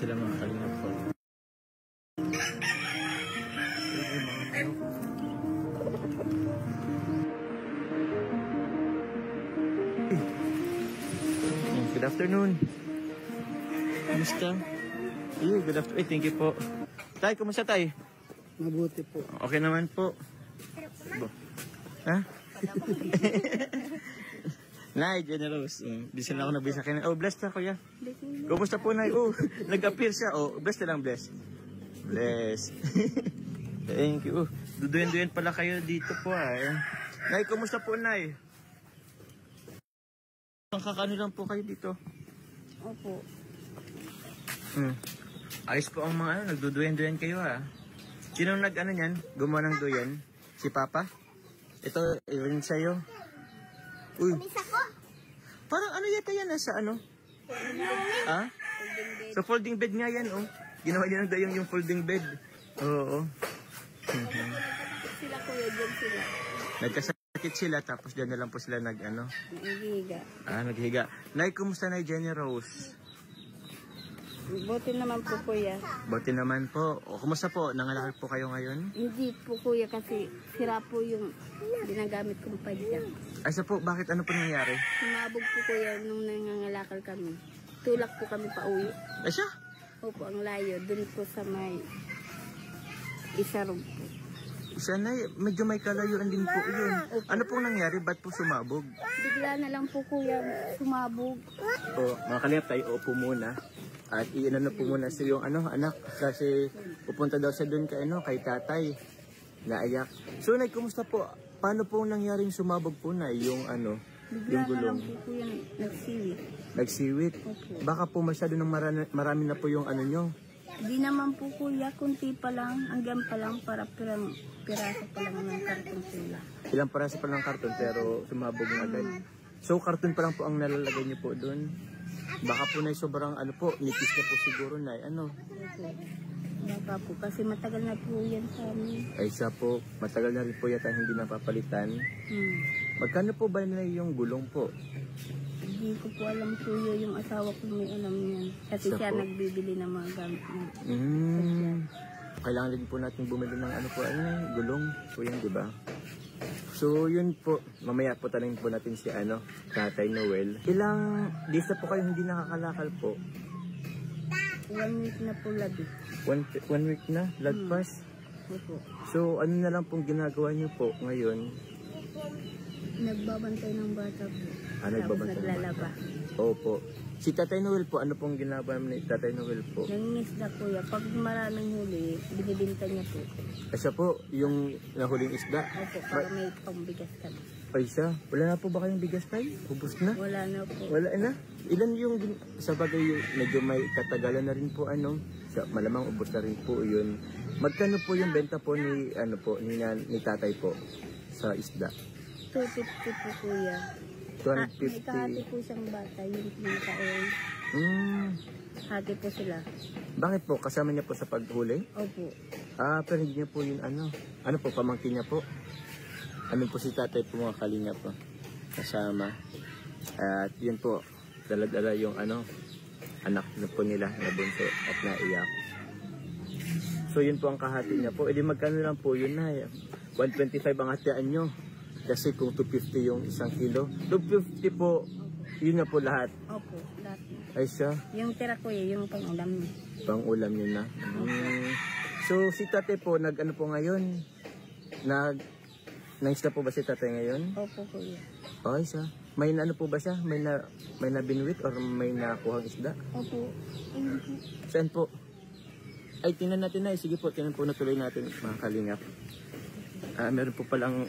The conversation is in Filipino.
sila mga kalingap po. Good afternoon. Kamusta? Good afternoon. Thank you po. Tay, kumusta tay? Mabuti po. Okay naman po. Ha? Nay, generous. Bisa na ako nabisa kayo. Oh, blessed na kuya. Kumusta po, Nay? Oh, nag-appear siya. Oh, blessed na lang, blessed. Blessed. Thank you. Duduyan-duyan pala kayo dito po, Nay, kumusta po, Nay? Kakano lang po kayo dito? Opo. Ayos po ang mga nagduduyan-duyan kayo, Sino nag-ano yan? Gumawa ng duyan? Si Papa? Ito, rin sa'yo. Uy. Parang ano yata yan sa ano? Sa folding bed nga yan, oh. Ginawa niya ng dayang yung folding bed. Oo. Sila kuya, dyan sila. Nagkasakit sila, tapos dyan na lang po sila nag-ano? Naghihiga. Naghihiga. Nay, kumusta na Jenny Rose? Buti naman po kuya. Buti naman po. O, kumusta po? Nangalakal po kayo ngayon? Hindi po kuya kasi sira po yung ginagamit kong padya. Ay, po, bakit ano po nangyari? Sumabog po kuya nung nangangalakal kami. Tulak po kami pa uwi. Ay, siya? Opo, ang layo. Doon po sa may Isarog po. Sana, medyo may kalayuan din po yun. Ano pong nangyari? Ba't po sumabog? Bigla na lang po kuya sumabog. O, mga kalingap tayo, upo muna. At iinano po muna sa yung anak. Kasi pupunta daw siya doon kay tatay. Naiyak. So, Nay, kumusta po? Paano po nangyaring sumabog po, Nay? Yung Bigla yung gulong? na lang po kuya nagsiwit. Nagsiwit? Opo. Baka po masyado ng marami na po yung ano nyo. Di naman po kuya, kunti pa lang, hanggang pa lang para piraso pa lang ng karton sila. Ilang paraso pa lang karton pero sumabog na agad. So, karton pa lang po ang nalalagay nyo po doon. Baka po, Nay, sobrang nipis na po siguro, Nay. Baka po, kasi matagal na po yan sa amin. Ay, siya po, matagal na rin po yata hindi napapalitan. Magkano po ba na yung gulong po? Hindi ko po alam po yung asawa ko may alam yan. Kasi siya nagbibili ng mga gamit niya. Kailangan din po natin bumili ng gulong po yan, di ba? So, yun po. Mamaya po tanongin po natin si Tatay Noel. Ilang days na po kayo hindi nakakalakal po? 1 week na po labi. One week na? Lagpas? Opo. So, ano na lang pong ginagawa niyo po ngayon? Nagbabantay ng bata po. Nagbabantay ng naglalaba. Opo. Si Tatay Noel po, ano pong ginagawa ni Tatay Noel po? Nangingisda kuya. Pag maraming huli, binibinta niya po. Siya po, yung nahuling isda? Opo, para may pambigas kami. Ay, siya. Wala na po ba kayong bigas tayo? Ubus na? Wala na po. Wala na? Ilan yung, sa bagay, medyo may katagalan na rin po, malamang ubos na rin po yun. Magkano po yung benta po ni, ni tatay po sa isda? 250 po kuya. 250. May kahati po siyang bata, yung pinaka-oil. Hati po sila. Bakit po? Kasama niya po sa paghuli? Opo. Pero hindi niya po yun Ano po, pamangkin niya po? Po si tatay po mga kalinga po. Kasama. At yun po, dala-dala yung anak na po nila na bunso at naiyak. So yun po ang kahati niya po. Edi magkano lang po yun na 125 ang hatian nyo. Kasi kung 250 yung 1 kilo. 250 po, yun na po lahat. Opo, lahat. Ay siya. Yung tira ko yung pang-ulam niya. Pang-ulam niyo na. So si tatay po, po ngayon? Nang-isda po ba si tatay ngayon? Opo kuya. Ay siya. May po ba siya? May nabinwit or may nakuhang isda? Opo. Saan po? Ay, tingnan natin na. Sige po, tingnan po na tuloy natin mga kalingap. Meron po palang